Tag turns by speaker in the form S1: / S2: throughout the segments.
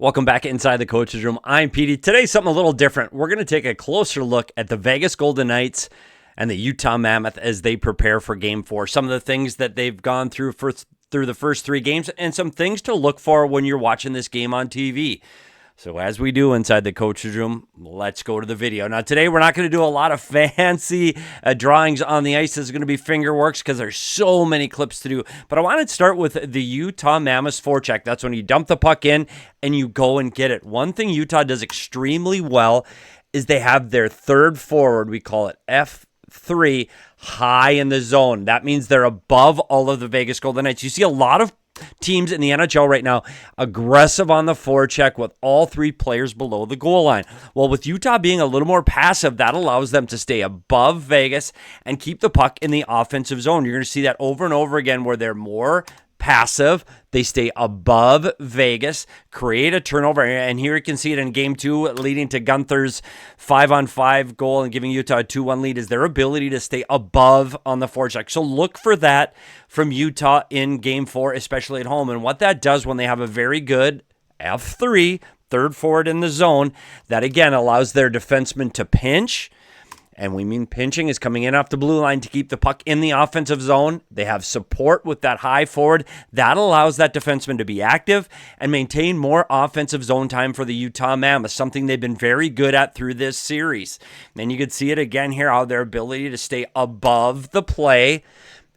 S1: Welcome back inside the coach's room. I'm Petey. Today's something a little different. We're going to take a closer look at the Vegas Golden Knights and the Utah Mammoth as they prepare for Game 4. Some of the things that they've gone through through the first three games and some things to look for when you're watching this game on TV. So as we do inside the coach's room, let's go to the video. Now today we're not going to do a lot of fancy drawings on the ice. This is going to be finger works because there's so many clips to do. But I want to start with the Utah Mammoth's forecheck. That's when you dump the puck in and you go and get it. One thing Utah does extremely well is they have their third forward, we call it F3, high in the zone. That means they're above all of the Vegas Golden Knights. You see a lot of teams in the NHL right now aggressive on the forecheck with all three players below the goal line. Well, with Utah being a little more passive, that allows them to stay above Vegas and keep the puck in the offensive zone. You're going to see that over and over again where they're more passive. They stay above Vegas, create a turnover, and here you can see it in Game 2, leading to Guenther's 5-on-5 goal and giving Utah a 2-1 lead, is their ability to stay above on the forecheck. So look for that from Utah in Game 4, especially at home. And what that does when they have a very good F3, third forward in the zone, that again allows their defensemen to pinch. And we mean pinching is coming in off the blue line to keep the puck in the offensive zone. They have support with that high forward. That allows that defenseman to be active and maintain more offensive zone time for the Utah Mammoth, something they've been very good at through this series. And you can see it again here, how their ability to stay above the play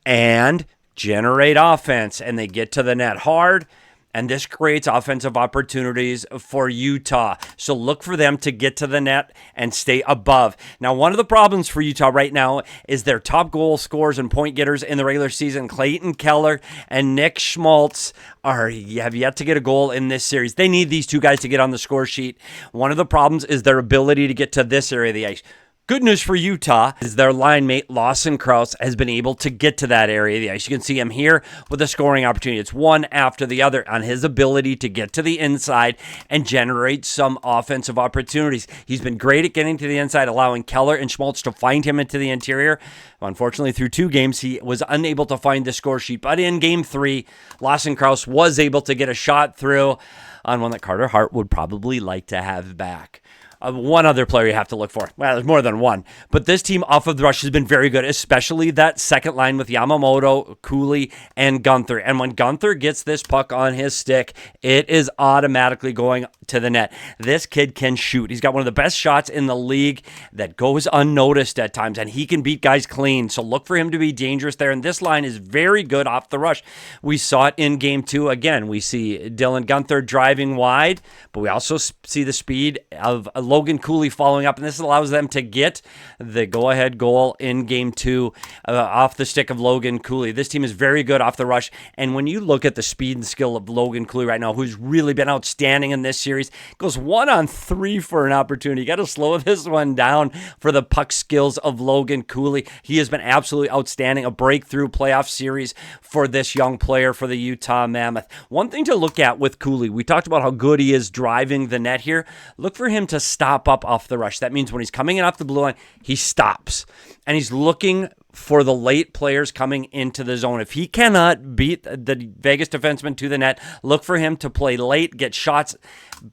S1: and generate offense. And they get to the net hard. And this creates offensive opportunities for Utah. So look for them to get to the net and stay above. Now, one of the problems for Utah right now is their top goal scorers and point getters in the regular season, Clayton, Keller, and Nick Schmaltz, have yet to get a goal in this series. They need these two guys to get on the score sheet. One of the problems is their ability to get to this area of the ice. Good news for Utah is their line mate, Lawson Crouse, has been able to get to that area of the ice. You can see him here with a scoring opportunity. It's one after the other on his ability to get to the inside and generate some offensive opportunities. He's been great at getting to the inside, allowing Keller and Schmaltz to find him into the interior. Unfortunately, through two games, he was unable to find the score sheet. But in Game 3, Lawson Crouse was able to get a shot through on one that Carter Hart would probably like to have back. One other player you have to look for. Well, there's more than one. But this team off of the rush has been very good, especially that second line with Yamamoto, Cooley, and Guenther. And when Guenther gets this puck on his stick, it is automatically going to the net. This kid can shoot. He's got one of the best shots in the league that goes unnoticed at times, and he can beat guys clean. So look for him to be dangerous there. And this line is very good off the rush. We saw it in Game 2. Again, we see Dylan Guenther driving wide, but we also see the speed of Logan Cooley following up, and this allows them to get the go-ahead goal in Game 2 off the stick of Logan Cooley. This team is very good off the rush, and when you look at the speed and skill of Logan Cooley right now, who's really been outstanding in this series, goes 1-on-3 for an opportunity. You got to slow this one down for the puck skills of Logan Cooley. He has been absolutely outstanding, a breakthrough playoff series for this young player for the Utah Mammoth. One thing to look at with Cooley, we talked about how good he is driving the net here. Look for him to stop up off the rush. That means when he's coming in off the blue line, he stops. And he's looking for the late players coming into the zone. If he cannot beat the Vegas defenseman to the net, look for him to play late, get shots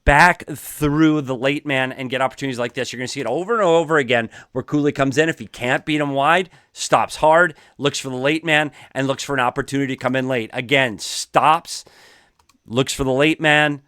S1: back through the late man, and get opportunities like this. You're going to see it over and over again where Cooley comes in. If he can't beat him wide, stops hard, looks for the late man, and looks for an opportunity to come in late. Again, stops, looks for the late man,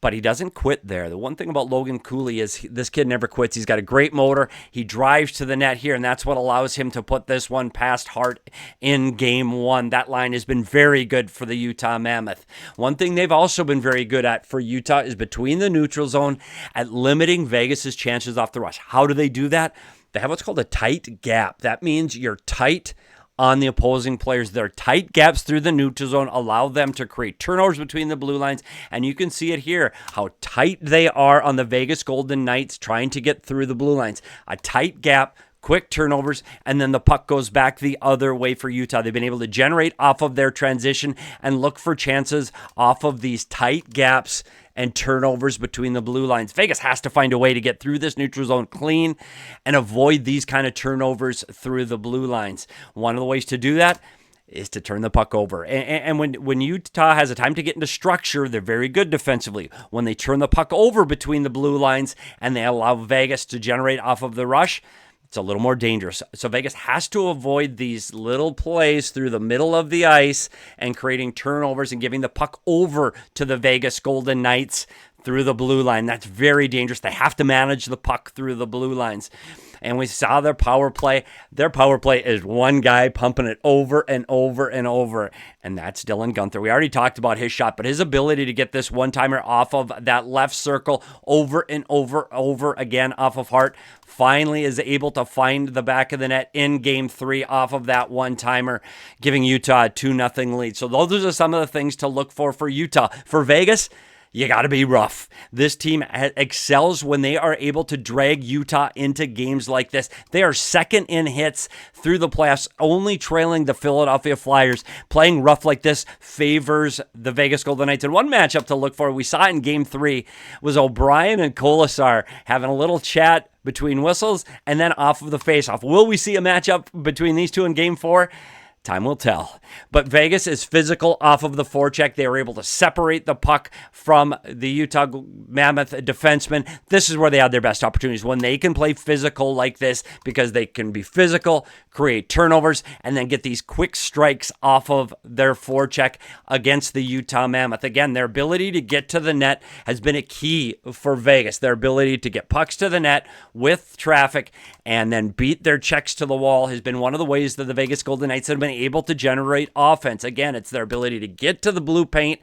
S1: but he doesn't quit there. The one thing about Logan Cooley is this kid never quits. He's got a great motor. He drives to the net here, and that's what allows him to put this one past Hart in Game 1. That line has been very good for the Utah Mammoth. One thing they've also been very good at for Utah is between the neutral zone at limiting Vegas's chances off the rush. How do they do that? They have what's called a tight gap. That means you're tight on the opposing players. Their tight gaps through the neutral zone allow them to create turnovers between the blue lines, and you can see it here, how tight they are on the Vegas Golden Knights trying to get through the blue lines. A tight gap, quick turnovers, and then the puck goes back the other way for Utah. They've been able to generate off of their transition and look for chances off of these tight gaps and turnovers between the blue lines. Vegas has to find a way to get through this neutral zone clean and avoid these kind of turnovers through the blue lines. One of the ways to do that is to turn the puck over. And when Utah has a time to get into structure, they're very good defensively. When they turn the puck over between the blue lines and they allow Vegas to generate off of the rush, it's a little more dangerous. So Vegas has to avoid these little plays through the middle of the ice and creating turnovers and giving the puck over to the Vegas Golden Knights through the blue line. That's very dangerous. They have to manage the puck through the blue lines. And we saw their power play. Their power play is one guy pumping it over and over and over, and that's Dylan Guenther. We already talked about his shot, but his ability to get this one-timer off of that left circle over and over again off of Hertl finally is able to find the back of the net in Game 3 off of that one-timer, giving Utah a 2-0 lead. So those are some of the things to look for Utah. For Vegas, you got to be rough. This team excels when they are able to drag Utah into games like this. They are second in hits through the playoffs, only trailing the Philadelphia Flyers. Playing rough like this favors the Vegas Golden Knights. And one matchup to look for, we saw it in Game 3, was O'Brien and Colasar having a little chat between whistles and then off of the faceoff. Will we see a matchup between these two in Game 4? Time will tell. But Vegas is physical off of the forecheck. They were able to separate the puck from the Utah Mammoth defenseman. This is where they had their best opportunities, when they can play physical like this, because they can be physical, create turnovers, and then get these quick strikes off of their forecheck against the Utah Mammoth. Again, their ability to get to the net has been a key for Vegas. Their ability to get pucks to the net with traffic and then beat their checks to the wall has been one of the ways that the Vegas Golden Knights have been able to generate offense. Again, it's their ability to get to the blue paint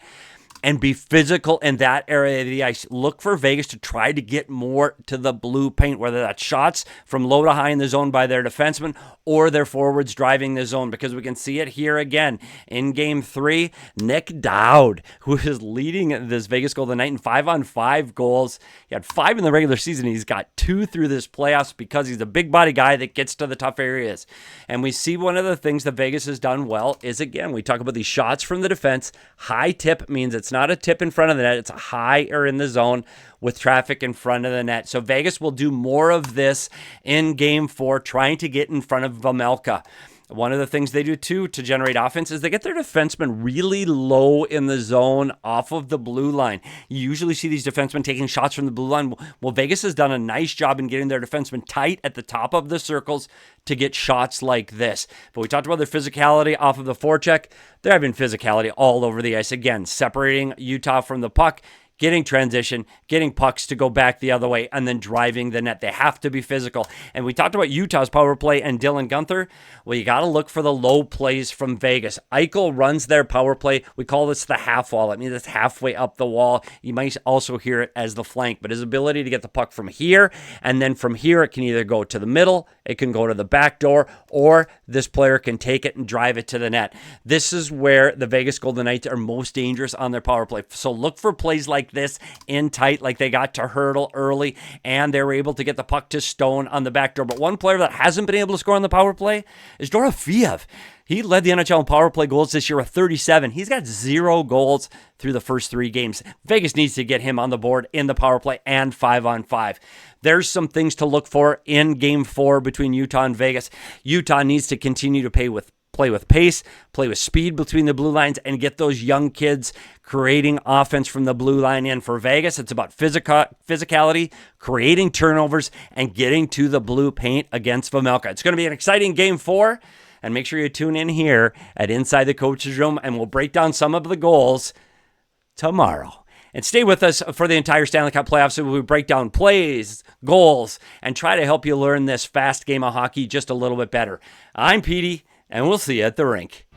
S1: and be physical in that area of the ice. Look for Vegas to try to get more to the blue paint, whether that's shots from low to high in the zone by their defensemen or their forwards driving the zone, because we can see it here again in Game 3. Nick Dowd, who is leading this Vegas Golden Knight in 5-on-5 goals. He had 5 in the regular season. He's got 2 through this playoffs because he's a big body guy that gets to the tough areas. And we see one of the things that Vegas has done well is, again, we talk about these shots from the defense. High tip means it's not a tip in front of the net. It's a high or in the zone with traffic in front of the net. So Vegas will do more of this in Game 4, trying to get in front of Vejmelka. One of the things they do, too, to generate offense is they get their defensemen really low in the zone off of the blue line. You usually see these defensemen taking shots from the blue line. Well, Vegas has done a nice job in getting their defensemen tight at the top of the circles to get shots like this. But we talked about their physicality off of the forecheck. They're having physicality all over the ice. Again, separating Utah from the puck, getting transition, getting pucks to go back the other way, and then driving the net. They have to be physical. And we talked about Utah's power play and Dylan Guenther. Well, you got to look for the low plays from Vegas. Eichel runs their power play. We call this the half wall. It means it's halfway up the wall. You might also hear it as the flank, but his ability to get the puck from here, and then from here, it can either go to the middle, it can go to the back door, or this player can take it and drive it to the net. This is where the Vegas Golden Knights are most dangerous on their power play. So look for plays like this in tight, like they got to Hertl early, and they were able to get the puck to Stone on the back door. But one player that hasn't been able to score on the power play is Dorofeyev. He led the NHL in power play goals this year with 37. He's got 0 goals through the first 3 games. Vegas needs to get him on the board in the power play and 5-on-5. There's some things to look for in Game 4 between Utah and Vegas. Utah needs to continue to play with pace, play with speed between the blue lines, and get those young kids creating offense from the blue line in. For Vegas, it's about physicality, creating turnovers, and getting to the blue paint against Vejmelka. It's going to be an exciting Game 4, and make sure you tune in here at Inside the Coach's Room, and we'll break down some of the goals tomorrow. And stay with us for the entire Stanley Cup playoffs, so we break down plays, goals, and try to help you learn this fast game of hockey just a little bit better. I'm Petey, and we'll see you at the rink.